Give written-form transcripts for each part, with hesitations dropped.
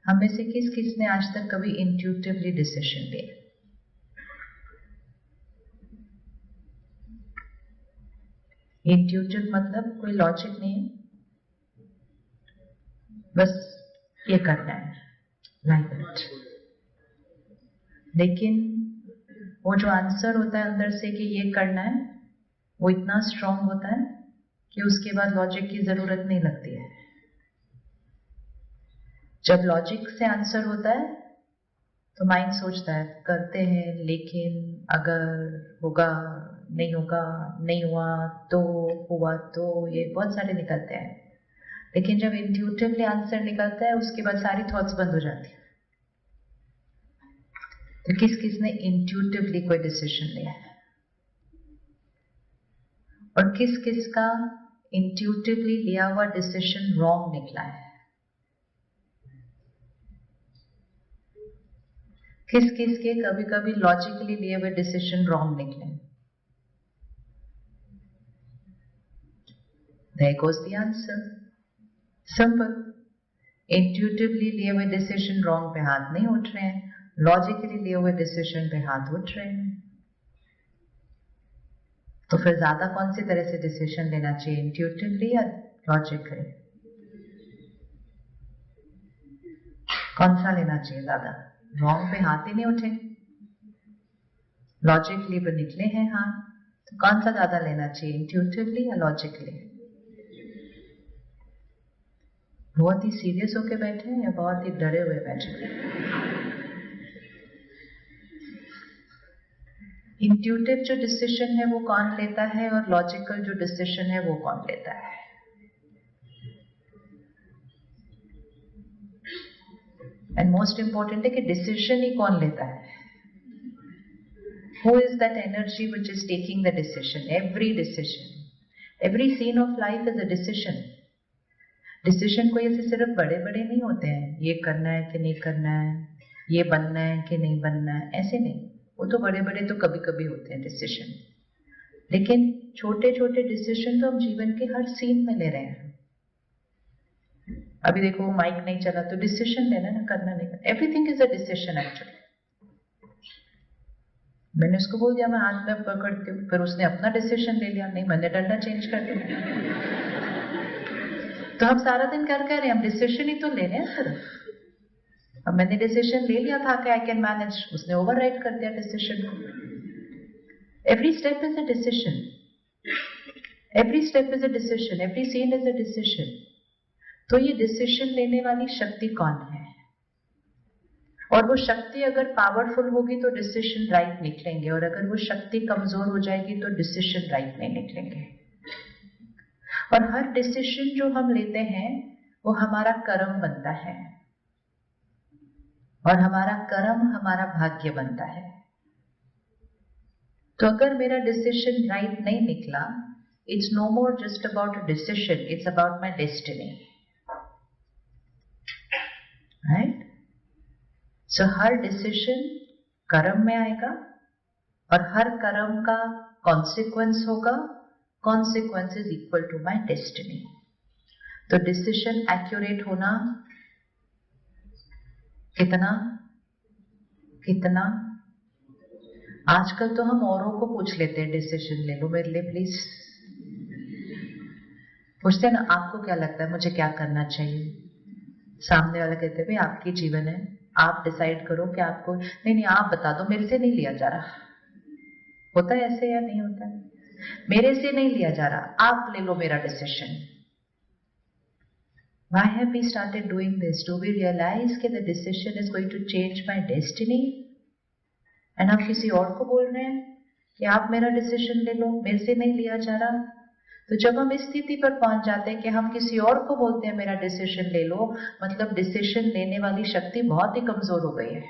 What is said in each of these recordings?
हम में से किस किस ने आज तक कभी इंट्यूटिवली डिसीजन लिया? इंट्यूटिव मतलब कोई लॉजिक नहीं है, बस ये करना है, लाइक दैट। लेकिन वो जो आंसर होता है अंदर से कि ये करना है, वो इतना स्ट्रांग होता है कि उसके बाद लॉजिक की जरूरत नहीं लगती है। जब लॉजिक से आंसर होता है तो माइंड सोचता है करते हैं, लेकिन अगर होगा, नहीं होगा, नहीं हुआ तो, हुआ तो, ये बहुत सारे निकलते हैं। लेकिन जब इंट्यूटिवली आंसर निकलता है उसके बाद सारी थॉट्स बंद हो जाती है। तो किस किस ने इंट्यूटिवली कोई डिसीजन लिया है? और किस किस का इंट्यूटिवली लिया हुआ डिसीजन रॉन्ग निकला है? किस किस के कभी कभी लॉजिकली लिए हुए डिसीजन रॉन्ग निकले? There goes the answer. Simple. Intuitively लिए हुए डिसीजन रॉन्ग पे हाथ नहीं उठ रहे हैं, लॉजिकली लिए हुए डिसीजन पे हाथ उठ रहे हैं। तो फिर ज्यादा कौन सी तरह से डिसीजन लेना चाहिए, इंट्यूटिवली या लॉजिकली? कौन सा लेना चाहिए ज्यादा? रॉन्ग पे हाथ ही नहीं उठे, लॉजिकली पे निकले हैं हाथ, तो कौन सा ज्यादा लेना चाहिए, इंट्यूटिवली या लॉजिकली? बहुत ही सीरियस होके बैठे हैं या बहुत ही डरे हुए बैठे हैं? इंट्यूटिव जो डिसीजन है वो कौन लेता है और लॉजिकल जो डिसीजन है वो कौन लेता है? एंड मोस्ट इंपॉर्टेंट है कि डिसीजन ही कौन लेता है? Who is that energy which is taking the decision? Every decision, every scene of life is a decision. Decision कोई ऐसे सिर्फ बड़े बड़े नहीं होते हैं, ये करना है कि नहीं करना है, ये बनना है कि नहीं बनना है, ऐसे नहीं। वो तो बड़े बड़े तो कभी कभी होते हैं डिसीजन, लेकिन छोटे छोटे डिसीजन तो हम जीवन के हर सीन में ले रहे हैं। अभी देखो माइक नहीं चला तो डिसीजन लेना ना, करना नहीं करना, everything is a decision actually. मैंने उसको बोल दिया मैं हाथ में पकड़ती हूँ, फिर उसने अपना डिसीजन ले लिया, नहीं मैंने डंडा चेंज कर दिया। तो हम सारा दिन कर रहे हैं, हम डिसीजन ही तो ले रहे हैं सिर्फ। अब मैंने डिसीजन ले लिया था कि आई कैन मैनेज, उसने ओवरराइड कर दिया डिसीजन को। Every step is a decision, every step is a decision, every scene is a decision. तो ये डिसीजन लेने वाली शक्ति कौन है? और वो शक्ति अगर पावरफुल होगी तो डिसीजन राइट निकलेंगे, और अगर वो शक्ति कमजोर हो जाएगी तो डिसीजन राइट नहीं निकलेंगे। और हर डिसीजन जो हम लेते हैं वो हमारा कर्म बनता है, और हमारा कर्म हमारा भाग्य बनता है। तो अगर मेरा डिसीजन राइट नहीं निकला, it's no more just about a decision, it's about my destiny, right? So हर डिसीजन कर्म में आएगा, और हर कर्म का कॉन्सिक्वेंस होगा, consequence is equal to my destiny. तो डिसीजन एक्यूरेट होना कितना कितना, आजकल तो हम औरों को पूछ लेते हैं डिसीजन ले लो मेरे लिए प्लीज, पूछते हैं ना आपको क्या लगता है मुझे क्या करना चाहिए, सामने वाला कहते हैं भाई आपकी जीवन है, आप डिसाइड करो कि आपको, नहीं नहीं आप बता दो, मेरे से नहीं लिया जा रहा। होता है ऐसे या नहीं होता है? मेरे से नहीं लिया जा रहा, आप ले लो मेरा decision. Why have we started doing this? Do we realize that the decision is going to change my destiny? And आप किसी और को बोल रहे हैं कि आप मेरा डिसीजन ले लो, मेरे से नहीं लिया जा रहा। तो जब हम इस स्थिति पर पहुंच जाते हैं कि हम किसी और को बोलते हैं मेरा डिसीजन ले लो, मतलब डिसीजन लेने वाली शक्ति बहुत ही कमजोर हो गई है।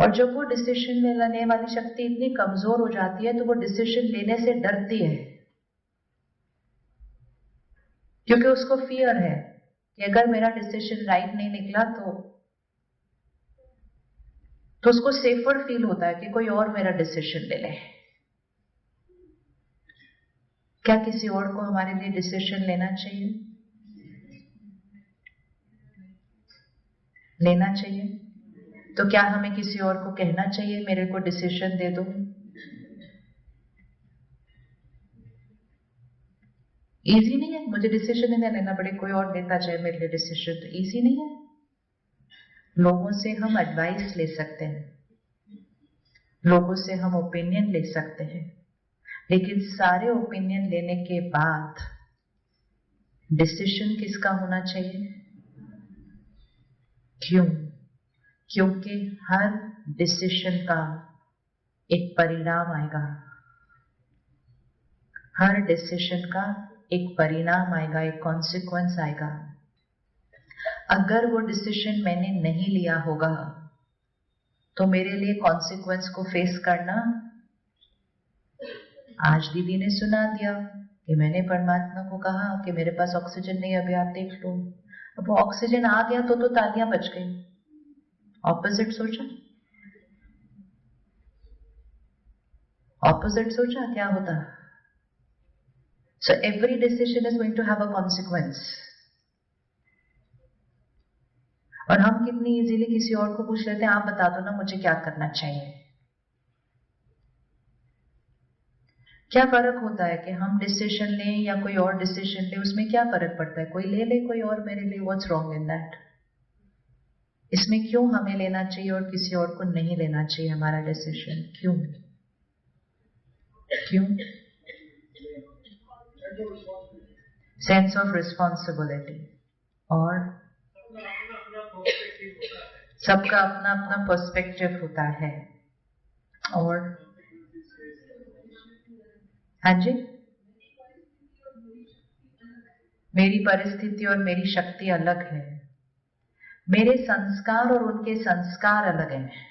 और जब वो डिसीजन लेने वाली शक्ति इतनी कमजोर हो जाती है तो वो डिसीजन लेने से डरती है, क्योंकि उसको फियर है कि अगर मेरा डिसीजन राइट नहीं निकला तो उसको सेफर फील होता है कि कोई और मेरा डिसीजन ले ले। क्या किसी और को हमारे लिए डिसीजन लेना चाहिए? लेना चाहिए। तो क्या हमें किसी और को कहना चाहिए मेरे को डिसीजन दे दो? इजी नहीं है, मुझे डिसीजन नहीं लेना पड़े, कोई और लेता जाए मेरे लिए डिसीजन, तो इजी नहीं है। लोगों से हम एडवाइस ले सकते हैं, लोगों से हम ओपिनियन ले सकते हैं, लेकिन सारे ओपिनियन लेने के बाद डिसीजन किसका होना चाहिए? क्यों? क्योंकि हर डिसीजन का एक परिणाम आएगा, हर डिसीजन का एक परिणाम आएगा, एक कॉन्सिक्वेंस आएगा। अगर वो डिसीजन मैंने नहीं लिया होगा तो मेरे लिए कॉन्सिक्वेंस को फेस करना, आज दीदी ने सुना दिया कि मैंने परमात्मा को कहा कि मेरे पास ऑक्सीजन नहीं, अभी आप देख लो। अब वो ऑक्सीजन आ गया तो तालियां बज गई। ऑपोजिट सोचा, ऑपोजिट सोचा क्या होता? So every decision is going to have a consequence. और हम कितनी इजीली किसी और को पूछ लेते हैं, आप बता दो ना मुझे क्या करना चाहिए। क्या फर्क होता है कि हम डिसीजन लें या कोई और डिसीजन ले, उसमें क्या फर्क पड़ता है? कोई ले ले कोई और मेरे लिए, व्हाट्स रॉन्ग इन दैट? इसमें क्यों हमें लेना चाहिए और किसी और को नहीं लेना चाहिए हमारा डिसीजन? क्यों? क्यों? सेंस ऑफ रिस्पॉन्सिबिलिटी, और सबका अपना अपना पर्सपेक्टिव होता है। और हाँ जी, मेरी परिस्थिति और मेरी शक्ति अलग है, मेरे संस्कार और उनके संस्कार अलग हैं।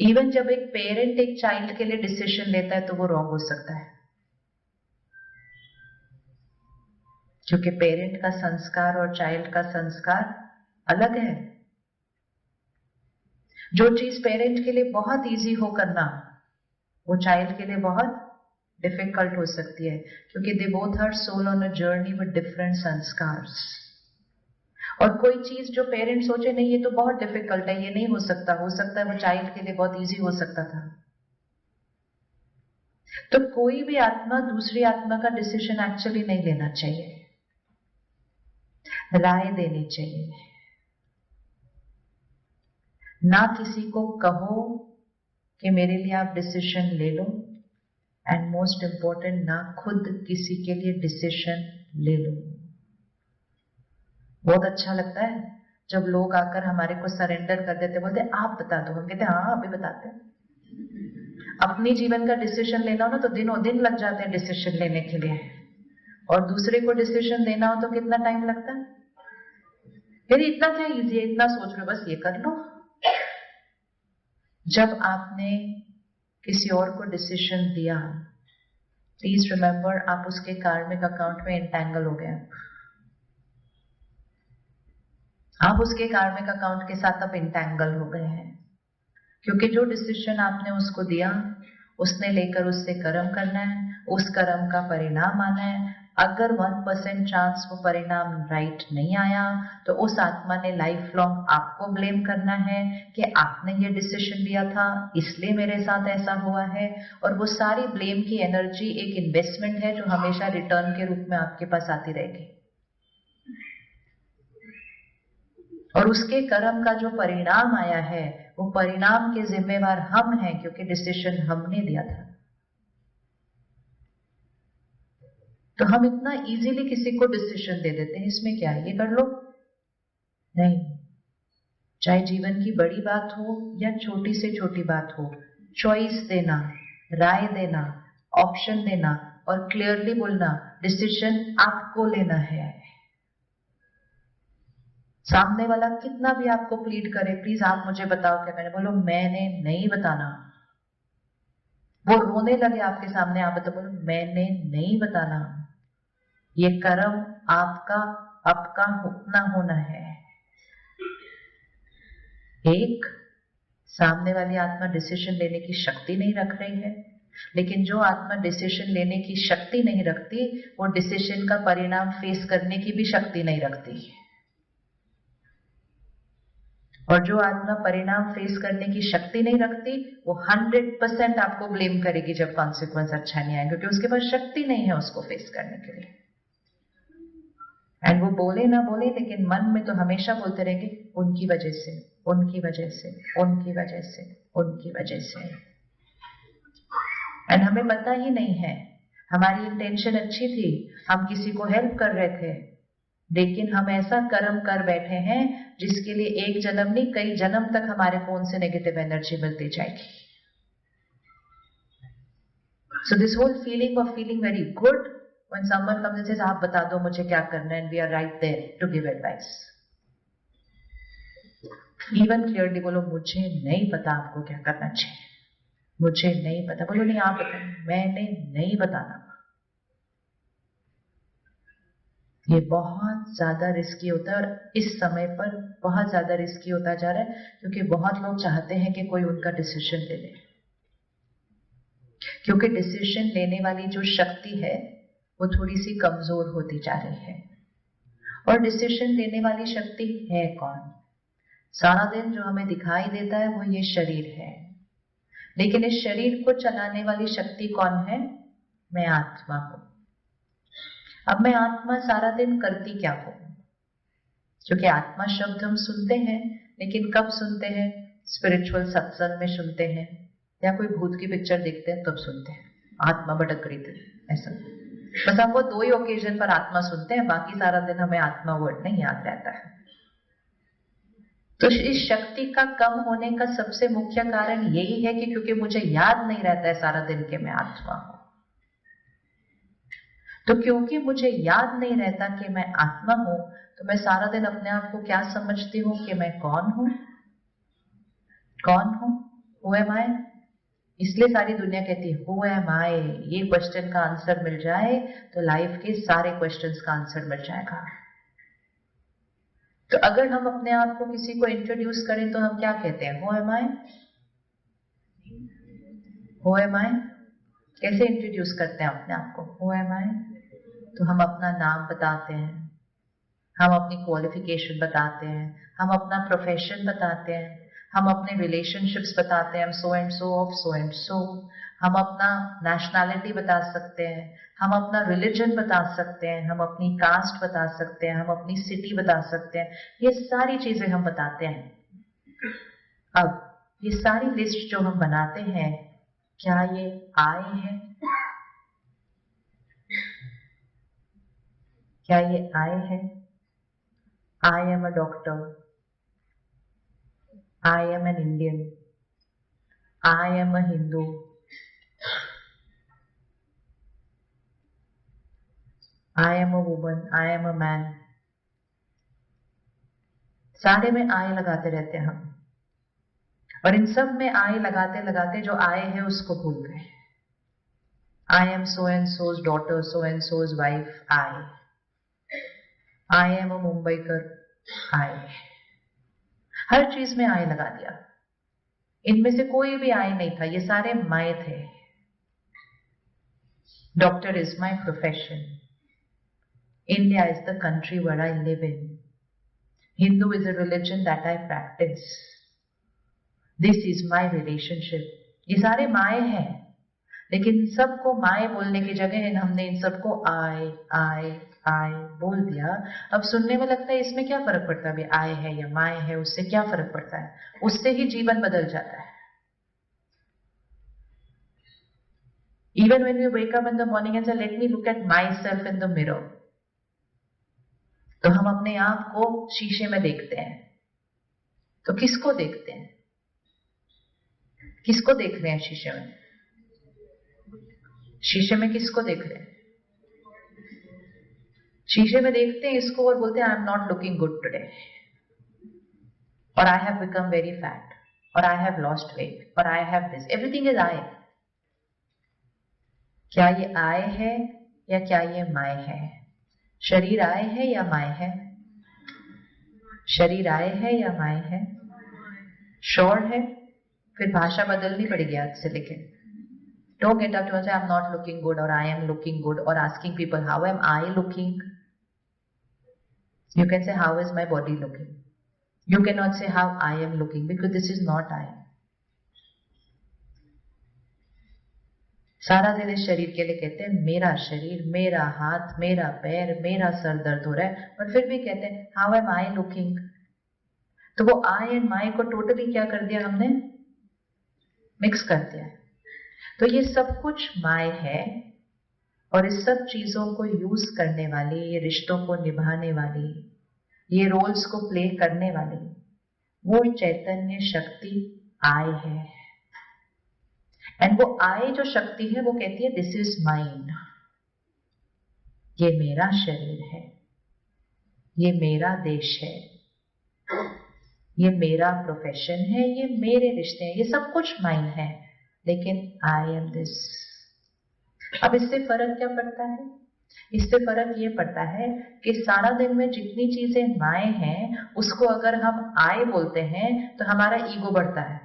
इवन जब एक पेरेंट एक चाइल्ड के लिए डिसीजन लेता है तो वो रॉन्ग हो सकता है, क्योंकि पेरेंट का संस्कार और चाइल्ड का संस्कार अलग है। जो चीज पेरेंट के लिए बहुत इजी हो करना, वो चाइल्ड के लिए बहुत डिफिकल्ट हो सकती है, क्योंकि they both are soul on a journey with different sanskars. और कोई चीज जो पेरेंट सोचे नहीं ये तो बहुत डिफिकल्ट है, ये नहीं हो सकता है वो चाइल्ड के लिए बहुत इजी हो सकता था। तो कोई भी आत्मा दूसरी आत्मा का डिसीजन एक्चुअली नहीं लेना चाहिए, राय देनी चाहिए। ना किसी को कहो कि मेरे लिए आप डिसीजन ले लो, एंड मोस्ट इंपॉर्टेंट ना खुद किसी के लिए डिसीजन ले लो। बहुत अच्छा लगता है जब लोग आकर हमारे को सरेंडर कर देते, बोलते आप बता दो, हम कहते हाँ अभी बताते हैं। अपनी जीवन का डिसीजन लेना हो ना तो दिनों दिन लग जाते हैं डिसीजन लेने के लिए, और दूसरे को डिसीजन देना हो तो कितना टाइम लगता है? यदि इतना क्या इजी है, इतना सोच रहे हो बस ये कर लो। जब आपने किसी और को डिसीजन दिया, प्लीज रिमेंबर आप उसके कार्मिक अकाउंट में एंटेंगल हो गए, आप उसके कार्मिक अकाउंट के साथ अब एंटेंगल हो गए हैं, क्योंकि जो डिसीजन आपने उसको दिया उसने लेकर उससे कर्म करना है, उस कर्म का परिणाम आना है। अगर 1% चांस वो परिणाम राइट नहीं आया तो उस आत्मा ने लाइफ लॉन्ग आपको ब्लेम करना है कि आपने ये डिसीजन लिया था इसलिए मेरे साथ ऐसा हुआ है। और वो सारी ब्लेम की एनर्जी एक इन्वेस्टमेंट है जो हमेशा रिटर्न के रूप में आपके पास आती रहेगी, और उसके कर्म का जो परिणाम आया है वो परिणाम के जिम्मेवार हम हैं, क्योंकि डिसीजन हमने दिया था। तो हम इतना इजीली किसी को डिसीजन दे देते हैं, इसमें क्या है ये कर लो, नहीं। चाहे जीवन की बड़ी बात हो या छोटी से छोटी बात हो, चॉइस देना, राय देना, ऑप्शन देना और क्लियरली बोलना डिसीजन आपको लेना है। सामने वाला कितना भी आपको प्लीड करे, प्लीज आप मुझे बताओ क्या मैंने, बोलो मैंने नहीं बताना। वो रोने लगे आपके सामने, आप तो बोलो मैंने नहीं बताना, ये कर्म आपका आपका अपना होना है। एक, सामने वाली आत्मा डिसीजन लेने की शक्ति नहीं रख रही है, लेकिन जो आत्मा डिसीजन लेने की शक्ति नहीं रखती वो डिसीजन का परिणाम फेस करने की भी शक्ति नहीं रखती। और जो आत्मा परिणाम फेस करने की शक्ति नहीं रखती, वो 100% आपको ब्लेम करेगी जब कॉन्सिक्वेंस अच्छा नहीं आए, क्योंकि उसके पास शक्ति नहीं है उसको फेस करने के लिए। एंड वो बोले ना बोले, लेकिन मन में तो हमेशा बोलते रहेंगे, उनकी वजह से, उनकी वजह से, उनकी वजह से, उनकी वजह से। एंड हमें पता ही नहीं है, हमारी इंटेंशन अच्छी थी, हम किसी को हेल्प कर रहे थे, लेकिन हम ऐसा कर्म कर बैठे हैं जिसके लिए एक जन्म नहीं, कई जन्म तक हमारे फोन से नेगेटिव एनर्जी मिलती जाएगी। So this whole feeling of feeling very good when someone comes and says, आप बता दो मुझे क्या करना है, and we are right there to give advice. Even clearly बोलो, मुझे नहीं पता आपको क्या करना चाहिए, मुझे नहीं पता। बोलो नहीं, आप बताएं, मैंने नहीं बताना। ये बहुत ज्यादा रिस्की होता है, और इस समय पर बहुत ज्यादा रिस्की होता जा रहा है, क्योंकि बहुत लोग चाहते हैं कि कोई उनका डिसीजन ले ले, क्योंकि डिसीजन लेने वाली जो शक्ति है वो थोड़ी सी कमजोर होती जा रही है। और डिसीजन लेने वाली शक्ति है कौन? सारा दिन जो हमें दिखाई देता है वो ये शरीर है, लेकिन इस शरीर को चलाने वाली शक्ति कौन है? मैं आत्मा हूं। अब मैं आत्मा सारा दिन करती क्या हूं? क्योंकि आत्मा शब्द हम सुनते हैं, लेकिन कब सुनते हैं? स्पिरिचुअल सत्संग में सुनते हैं, या कोई भूत की पिक्चर देखते हैं तब सुनते हैं, आत्मा भटक रही थी, ऐसा। बस हम वो 2 ही ओकेजन पर आत्मा सुनते हैं, बाकी सारा दिन हमें आत्मा वर्ड नहीं याद रहता है। तो इस शक्ति का कम होने का सबसे मुख्य कारण यही है कि क्योंकि मुझे याद नहीं रहता है सारा दिन कि मैं आत्मा हूं। तो क्योंकि मुझे याद नहीं रहता कि मैं आत्मा हूं, तो मैं सारा दिन अपने आप को क्या समझती हूं कि मैं कौन हूं? कौन हूं? Who am I? इसलिए सारी दुनिया कहती है Who am I? ये क्वेश्चन का आंसर मिल जाए तो लाइफ के सारे क्वेश्चंस का आंसर मिल जाएगा। तो अगर हम अपने आप को किसी को इंट्रोड्यूस करें तो हम क्या कहते हैं? Who am I? Who am I? कैसे इंट्रोड्यूस करते हैं अपने आप को? Who am I? तो हम अपना नाम बताते हैं, हम अपनी क्वालिफिकेशन बताते हैं, हम अपना प्रोफेशन बताते हैं, हम अपने रिलेशनशिप्स बताते हैं, हम so and so of so and so. हम अपना नेशनैलिटी बता सकते हैं, हम अपना रिलीजन बता सकते हैं, हम अपनी कास्ट बता सकते हैं, हम अपनी सिटी बता सकते हैं। ये सारी चीजें हम बताते हैं। अब ये सारी लिस्ट जो हम बनाते हैं, क्या ये आए हैं? क्या ये आए हैं? I am a doctor. I am an Indian. I am a Hindu. I am a woman. I am a man. सारे में I लगाते रहते हैं हम, और इन सब में I लगाते लगाते जो आए हैं उसको भूल गए। I am so and so's daughter, so and so's wife. I am a Mumbaikar. I हर चीज में I लगा दिया। इनमें से कोई भी I नहीं था, ये सारे मैं थे। Doctor is my profession. India is the country where I live in. Hindu is a religion that I practice. This is my relationship. ये सारे माए हैं, लेकिन सबको माए बोलने की जगह हमने इन सबको I बोल दिया। अब सुनने में लगता है इसमें क्या फर्क पड़ता है, अभी I है या माए है, उससे क्या फर्क पड़ता है? उससे ही जीवन बदल जाता है। Even when we wake up in the morning and say, let me look at myself in the mirror, तो हम अपने आप को शीशे में देखते हैं, तो किसको देखते हैं? किसको देख रहे हैं शीशे में? शीशे में किसको देख रहे हैं? शीशे में देखते हैं इसको और बोलते हैं I am not looking good today, और I have become very fat, और आई हैव लॉस्ट वेट, और I have this, everything is I. क्या ये आए है या क्या ये माए है? शरीर आए है या माए है? शरीर आए है या माए है? श्योर है? फिर भाषा बदलनी पड़ेगी आज से। लेकिन don't get up to say I'm not looking good or I am looking good, or asking people how am I looking. You can say how is my body looking. You cannot say how I am looking because this is not I. सारा दिन इस शरीर के लिए कहते हैं मेरा शरीर, मेरा हाथ, मेरा पैर, मेरा सर दर्द हो रहा है, और फिर भी कहते हैं हाउ एम आई लुकिंग. तो वो आई एंड माई को टोटली क्या कर दिया हमने, मिक्स कर दिया. तो ये सब कुछ माय है, और इस सब चीजों को यूज करने वाली, ये रिश्तों को निभाने वाली, ये रोल्स को प्ले करने वाली वो चैतन्य शक्ति आई है. एंड वो आई जो शक्ति है वो कहती है दिस इज माइन, ये मेरा शरीर है, ये मेरा देश है, ये मेरा प्रोफेशन है, ये मेरे रिश्ते हैं, ये सब कुछ माइन है, लेकिन आई एम दिस. अब इससे फर्क क्या पड़ता है? इससे फर्क ये पड़ता है कि सारा दिन में जितनी चीजें माए हैं उसको अगर हम आई बोलते हैं तो हमारा ईगो बढ़ता है,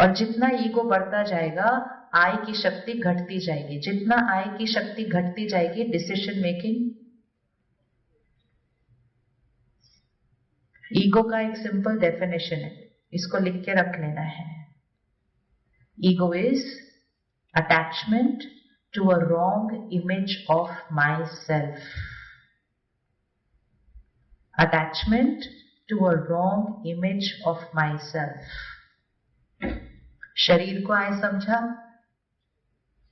और जितना ईगो बढ़ता जाएगा आई की शक्ति घटती जाएगी. जितना आई की शक्ति घटती जाएगी डिसीजन मेकिंग. ईगो का एक सिंपल डेफिनेशन है, इसको लिख के रख लेना है. Ego is attachment to a wrong image of myself. Attachment to a wrong image of myself. शरीर को आई समझा,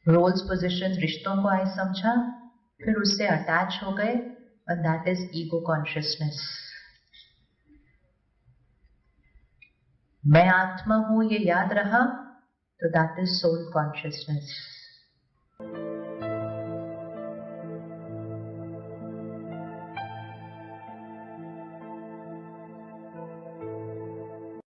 रोल्स पोजिशन रिश्तों को आई समझा, फिर उससे अटैच हो गए, and that is ego consciousness. मैं आत्मा हूं ये याद रहा, तो that is soul consciousness.